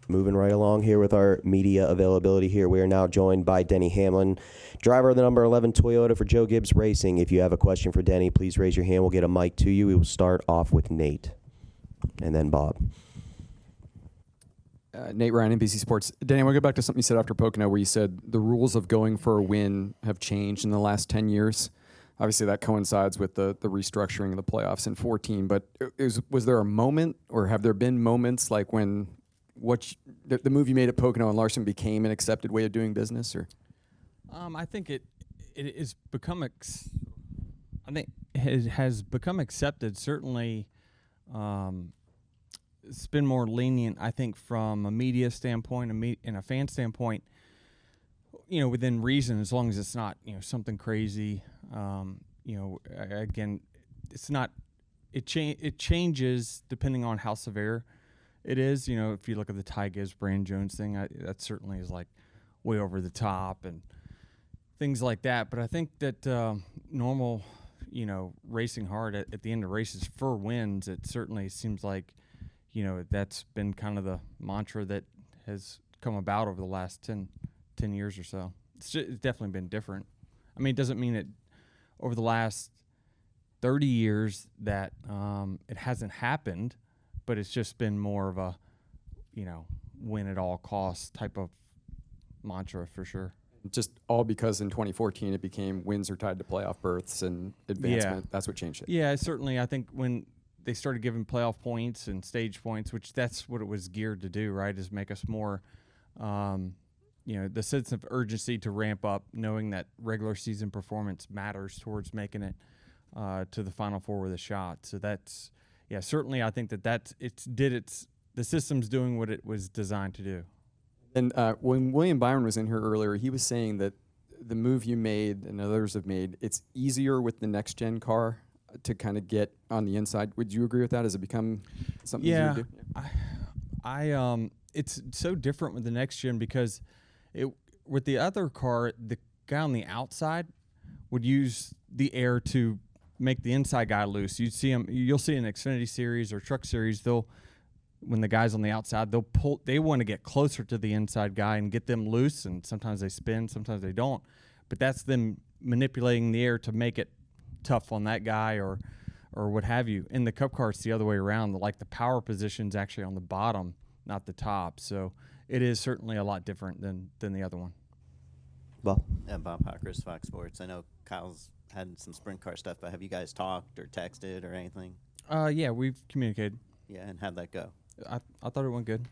Moving right along here with our media availability here. We are now joined by Denny Hamlin, driver of the number 11 Toyota for Joe Gibbs Racing. If you have a question for Denny, please raise your hand. We'll get a mic to you. We will start off with Nate and then Bob. Nate Ryan, NBC Sports. Danny, I want to go back to something you said after Pocono where you said the rules of going for a win have changed in the last 10 years. Obviously, that coincides with the restructuring of the playoffs in 14. But was there a moment, or have there been moments like when the move you made at Pocono and Larson became an accepted way of doing business? Or I think it has become has become accepted. Certainly, it's been more lenient, I think, from a media standpoint and a fan standpoint. Within reason, as long as it's not something crazy. Again, it's not. It changes depending on how severe it is. If you look at the Ty Gibbs, Brandon Jones thing, that certainly is like way over the top and things like that. But I think that normal, racing hard at the end of races for wins, it certainly seems like, that's been kind of the mantra that has come about over the last 10 years or so. It's definitely been different. I mean, it doesn't mean that over the last 30 years that it hasn't happened, but it's just been more of a, win at all costs type of mantra for sure. just all because in 2014 it became wins are tied to playoff berths and advancement. Yeah. That's what changed it. Yeah, certainly. I think when they started giving playoff points and stage points, which that's what it was geared to do, right, is make us more the sense of urgency to ramp up, knowing that regular season performance matters towards making it to the Final Four with a shot. So that's, yeah, certainly I think the system's doing what it was designed to do. And when William Byron was in here earlier, he was saying that the move you made and others have made, it's easier with the next-gen car to kind of get on the inside. Would you agree with that? Has it become something easier to do? Yeah, it's so different with the next-gen because with the other car, the guy on the outside would use the air to make the inside guy loose. You'll see in Xfinity Series or Truck Series, when the guys on the outside, they want to get closer to the inside guy and get them loose, and sometimes they spin, sometimes they don't. But that's them manipulating the air to make it tough on that guy or what have you. In the Cup car, it's the other way around. Like the power position's actually on the bottom, not the top. So it is certainly a lot different than the other one. Bob? Bob Hawkers, Fox Sports. I know Kyle's had some sprint car stuff, but have you guys talked or texted or anything? Yeah, we've communicated. Yeah, and how'd that go? I thought it went good.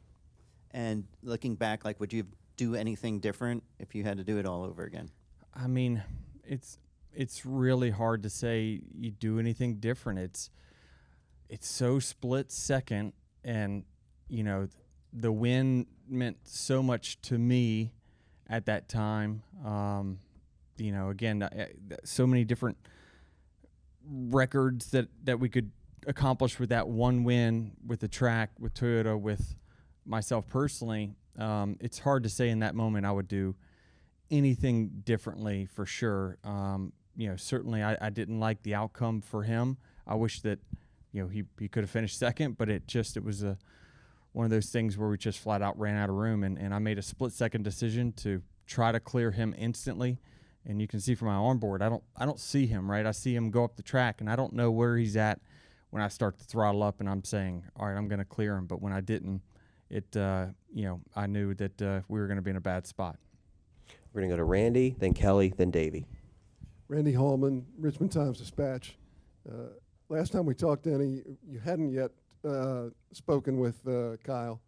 And looking back, would you do anything different if you had to do it all over again? I mean, it's really hard to say you do anything different. It's so split second, and the win meant so much to me at that time. Again, so many different records that we could accomplish with that one win with the track, with Toyota, with myself personally. It's hard to say in that moment I would do anything differently for sure. Certainly I didn't like the outcome for him. I wish that he could have finished second, but it was one of those things where we just flat out ran out of room, and I made a split-second decision to try to clear him instantly. And you can see from my onboard, I don't see him, right? I see him go up the track, and I don't know where he's at when I start to throttle up, and I'm saying, all right, I'm going to clear him. But when I didn't, I knew that we were going to be in a bad spot. We're going to go to Randy, then Kelly, then Davey. Randy Hallman, Richmond Times-Dispatch. Last time we talked, Denny, you hadn't yet spoken with Kyle.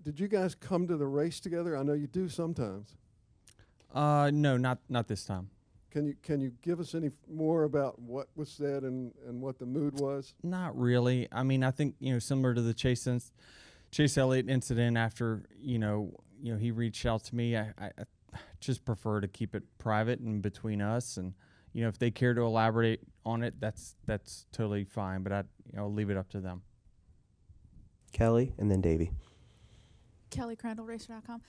Did you guys come to the race together? I know you do sometimes. No, not this time. Can you give us any more about what was said and what the mood was? Not really. I mean, I think similar to the Chase Elliott incident. After he reached out to me, I just prefer to keep it private and between us. And if they care to elaborate on it, that's totally fine. But I'll leave it up to them. Kelly and then Davey. Kelly Crandall, Racer.com.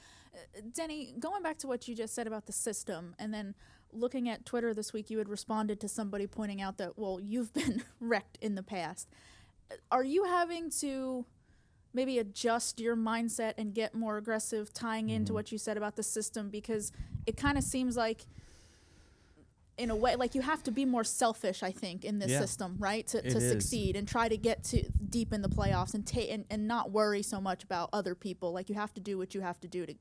Denny, going back to what you just said about the system, and then looking at Twitter this week, you had responded to somebody pointing out that, well, you've been wrecked in the past. Are you having to maybe adjust your mindset and get more aggressive, tying into what you said about the system, because it kind of seems like, in a way, like you have to be more selfish, I think, in this system, right? To succeed and try to get to deep in the playoffs and not worry so much about other people. Like you have to do what you have to do to,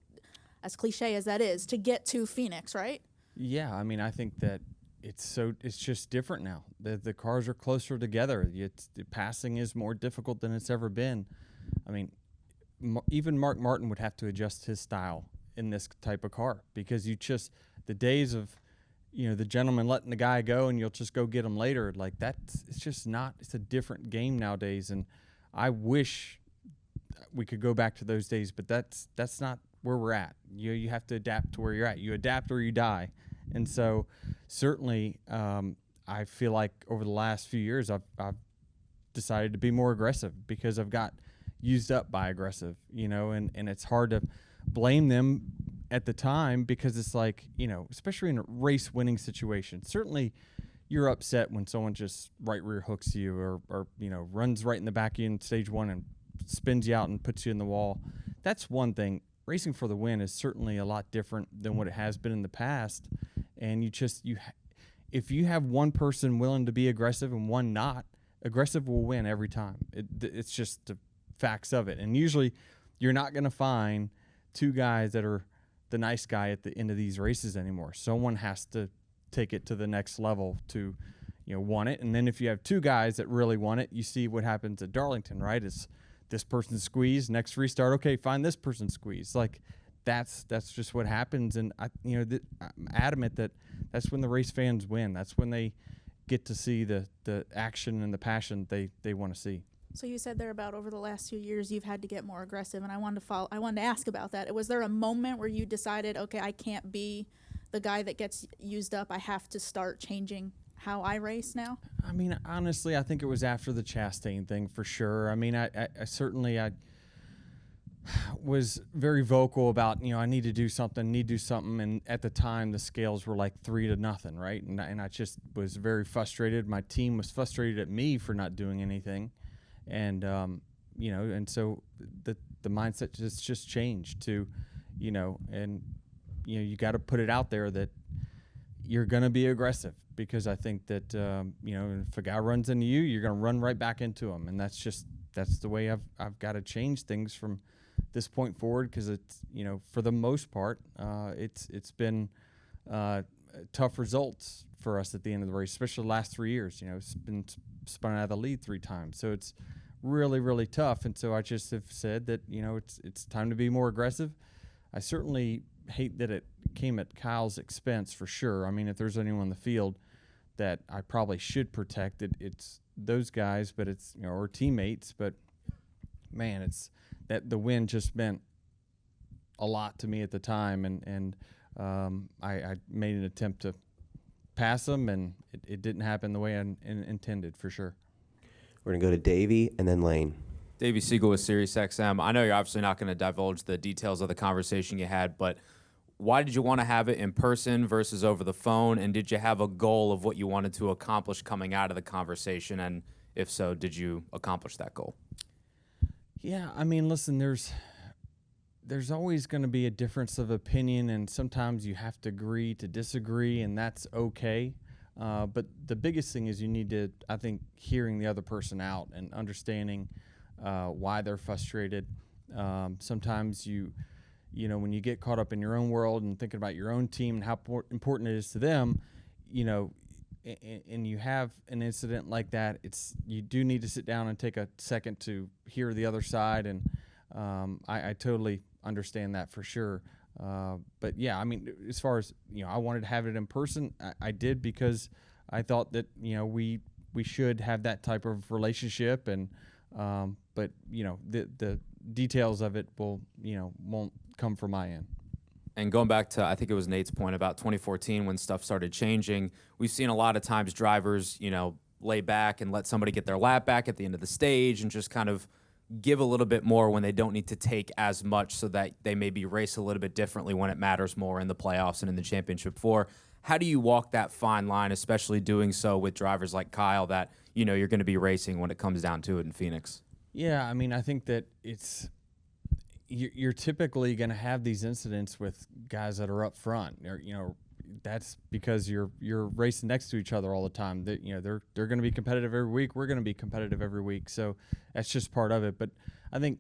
as cliche as that is, to get to Phoenix, right? Yeah, I mean, I think that it's just different now. The cars are closer together. The passing is more difficult than it's ever been. I mean, even Mark Martin would have to adjust his style in this type of car, because the days of, the gentleman letting the guy go and you'll just go get him later, like it's just not, it's a different game nowadays. And I wish we could go back to those days, but that's not where we're at. You have to adapt to where you're at. You adapt or you die. And so certainly I feel like over the last few years I've decided to be more aggressive, because I've got used up by aggressive, and it's hard to blame them at the time, because it's like, especially in a race winning situation, certainly you're upset when someone just right rear hooks you or runs right in the back of you in stage one and spins you out and puts you in the wall. That's one thing. Racing for the win is certainly a lot different than what it has been in the past. And if you have one person willing to be aggressive and one not, aggressive will win every time. It's just the facts of it. And usually you're not going to find two guys that are the nice guy at the end of these races anymore. Someone has to take it to the next level to, want it. And then if you have two guys that really want it, you see what happens at Darlington, right? It's this person squeezed, next restart, okay, find this person squeezed. Like that's just what happens. And I'm adamant that that's when the race fans win. That's when they get to see the action and the passion they want to see. So you said there about over the last few years you've had to get more aggressive, and I wanted to ask about that. Was there a moment where you decided, okay, I can't be the guy that gets used up, I have to start changing how I race now? I mean, honestly, I think it was after the Chastain thing for sure. I mean, I certainly was very vocal about, I need to do something, and at the time the scales were like 3-0, right? And I just was very frustrated. My team was frustrated at me for not doing anything. And and so the mindset just changed to, you got to put it out there that you're going to be aggressive, because I think that if a guy runs into you, you're going to run right back into him, and that's the way I've got to change things from this point forward, because it's for the most part it's been tough results for us at the end of the race, especially the last 3 years. It's been spun out of the lead 3 times, so it's really, really tough. And so I just have said that it's time to be more aggressive. I certainly hate that it came at Kyle's expense, for sure. I mean, if there's anyone in the field that I probably should protect, it's those guys, but it's or teammates. But man, it's that the win just meant a lot to me at the time, and I made an attempt to pass them, and it didn't happen the way I intended, for sure. We're going to go to Davey and then Lane. Davey Siegel with SiriusXM. I know you're obviously not going to divulge the details of the conversation you had, but why did you want to have it in person versus over the phone? And did you have a goal of what you wanted to accomplish coming out of the conversation? And if so, did you accomplish that goal? Yeah, I mean, listen, there's always going to be a difference of opinion, and sometimes you have to agree to disagree, and that's okay. But the biggest thing is you need to, I think, hearing the other person out and understanding why they're frustrated. Sometimes when you get caught up in your own world and thinking about your own team and how important it is to them, and you have an incident like that, you do need to sit down and take a second to hear the other side. And I totally understand that, for sure. But yeah, I mean, as far as, I wanted to have it in person, I did, because I thought that, we should have that type of relationship. And, but the details of it won't come from my end. And going back to, I think it was Nate's point about 2014 when stuff started changing, we've seen a lot of times drivers, lay back and let somebody get their lap back at the end of the stage and just kind of give a little bit more when they don't need to take as much, so that they maybe race a little bit differently when it matters more in the playoffs and in the championship floor. How do you walk that fine line, especially doing so with drivers like Kyle that, you're going to be racing when it comes down to it in Phoenix? Yeah, I mean, I think that you're typically going to have these incidents with guys that are up front. That's because you're racing next to each other all the time. That they're going to be competitive every week. We're going to be competitive every week. So that's just part of it. But I think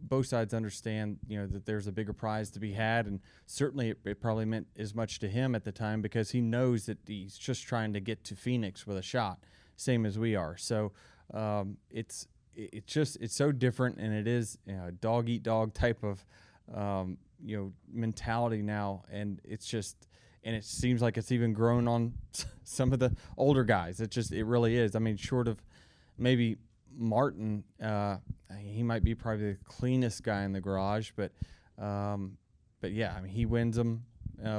both sides understand that there's a bigger prize to be had, and certainly it probably meant as much to him at the time because he knows that he's just trying to get to Phoenix with a shot, same as we are. So it's so different, and it is a dog eat dog type of mentality now, and it seems like it's even grown on some of the older guys. It really is. I mean, short of maybe Martin, he might be probably the cleanest guy in the garage, but yeah, I mean, he wins them,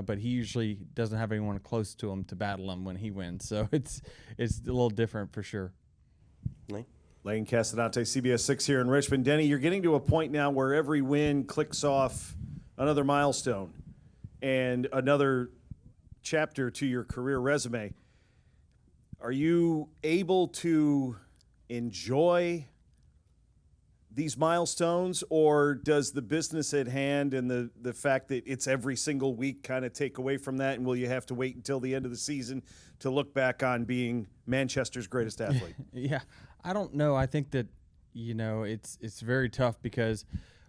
but he usually doesn't have anyone close to him to battle him when he wins. So it's a little different for sure. Lane Castanante, CBS 6 here in Richmond. Denny, you're getting to a point now where every win clicks off another milestone and another chapter to your career resume. Are you able to enjoy these milestones, or does the business at hand and the fact that it's every single week kind of take away from that, and will you have to wait until the end of the season to look back on being Manchester's greatest athlete? Yeah, I don't know. I think that it's very tough because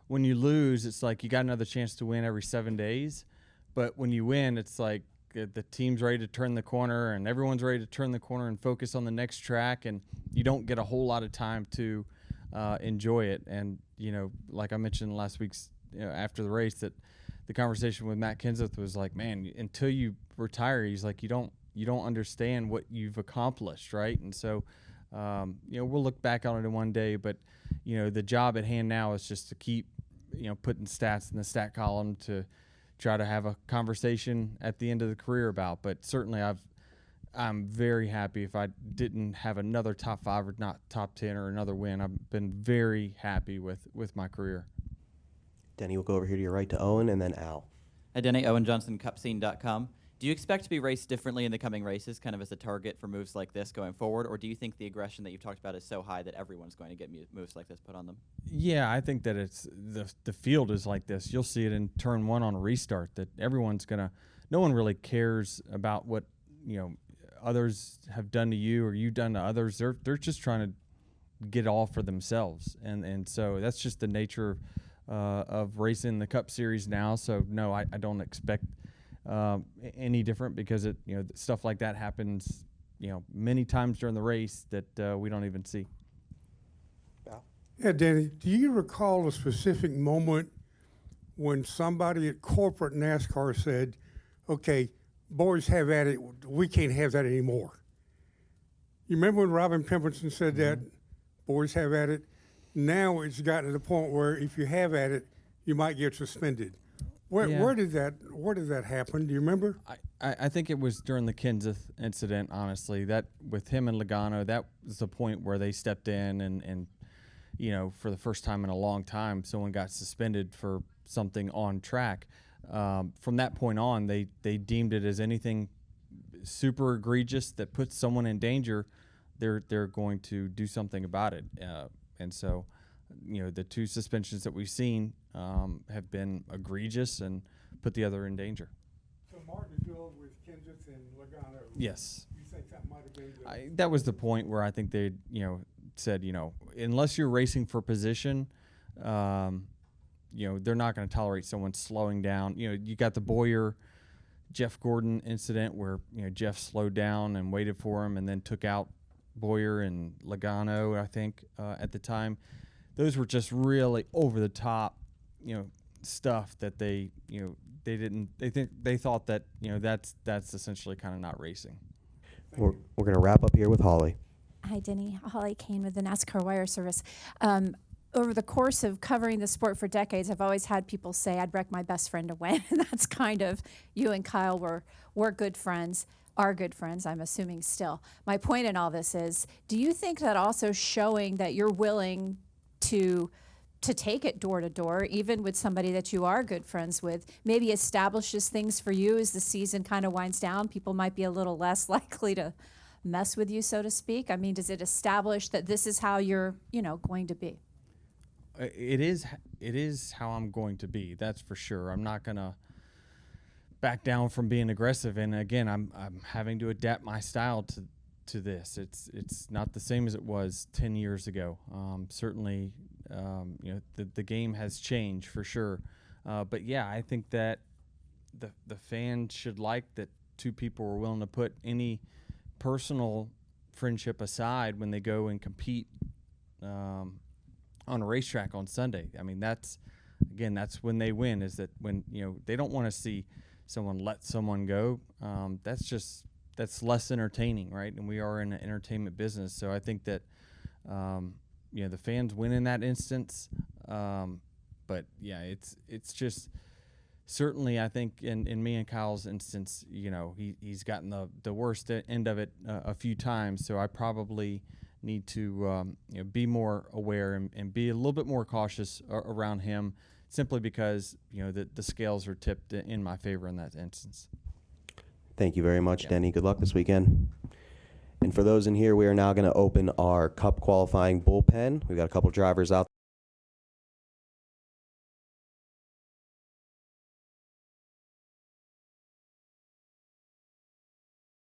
when you lose, it's like you got another chance to win every 7 days, but when you win, it's like the team's ready to turn the corner and everyone's ready to turn the corner and focus on the next track, and you don't get a whole lot of time to enjoy it. And like I mentioned last week's after the race, that the conversation with Matt Kenseth was like, man, until you retire, he's like, you don't understand what you've accomplished, right? And so we'll look back on it in one day, but the job at hand now is just to keep putting stats in the stat column to try to have a conversation at the end of the career about. But certainly I'm very happy if I didn't have another top 5 or not top 10 or another win. I've been very happy with my career. Denny, we'll go over here to your right to Owen and then Al. Hi, Denny. Owen Johnson, Cupscene.com. Do you expect to be raced differently in the coming races, kind of as a target for moves like this going forward, or do you think the aggression that you've talked about is so high that everyone's going to get moves like this put on them? Yeah, I think that it's the field is like this. You'll see it in turn 1 on a restart, that everyone's no one really cares about what others have done to you or you've done to others. They're just trying to get all for themselves, and so that's just the nature of racing the Cup Series now. So no, I don't expect any different, because stuff like that happens many times during the race that we don't even see. Yeah, Danny, do you recall a specific moment when somebody at corporate NASCAR said, okay, boys have at it, we can't have that anymore? You remember when Robin Pemberton said that, boys have at it? Now it's gotten to the point where if you have at it, you might get suspended. Where did that happen? Do you remember? I think it was during the Kenseth incident, honestly. That with him and Logano, that was the point where they stepped in and for the first time in a long time, someone got suspended for something on track. From that point on, they deemed it as anything super egregious that puts someone in danger, they're going to do something about it. And so, the 2 suspensions that we've seen have been egregious and put the other in danger. So Martinsville with Kenseth and Logano. Yes. You think that might have been that was the point where I think they, said, unless you're racing for position, they're not going to tolerate someone slowing down. You got the Boyer, Jeff Gordon incident where, Jeff slowed down and waited for him and then took out Boyer and Logano, I think, at the time. Those were just really over the top, stuff that they thought that, that's essentially kind of not racing. We're going to wrap up here with Holly. Hi, Denny. Holly Kane with the NASCAR Wire Service. Over the course of covering the sport for decades, I've always had people say I'd wreck my best friend to win. And that's kind of, you and Kyle were good friends, are good friends, I'm assuming still. My point in all this is, do you think that also showing that you're willing to take it door to door, even with somebody that you are good friends with, maybe establishes things for you as the season kind of winds down? People might be a little less likely to mess with you, so to speak. I mean, does it establish that this is how you're, going to be? it is how I'm going to be. That's for sure. I'm not gonna back down from being aggressive. And again, I'm having to adapt my style to this. It's not the same as it was 10 years ago. Certainly, the game has changed for sure. But yeah, I think that the fans should like that two people are willing to put any personal friendship aside when they go and compete on a racetrack on Sunday. I mean, that's when they win, is that when, they don't want to see someone let someone go. That's less entertaining, right? And we are in an entertainment business. So I think that, the fans win in that instance. But yeah, it's just, certainly, I think in me and Kyle's instance, he's gotten the worst end of it a few times. So I probably need to be more aware and be a little bit more cautious around him, simply because the scales are tipped in my favor in that instance. Thank you very much, Denny. Good luck this weekend. And for those in here, we are now going to open our Cup qualifying bullpen. We've got a couple drivers out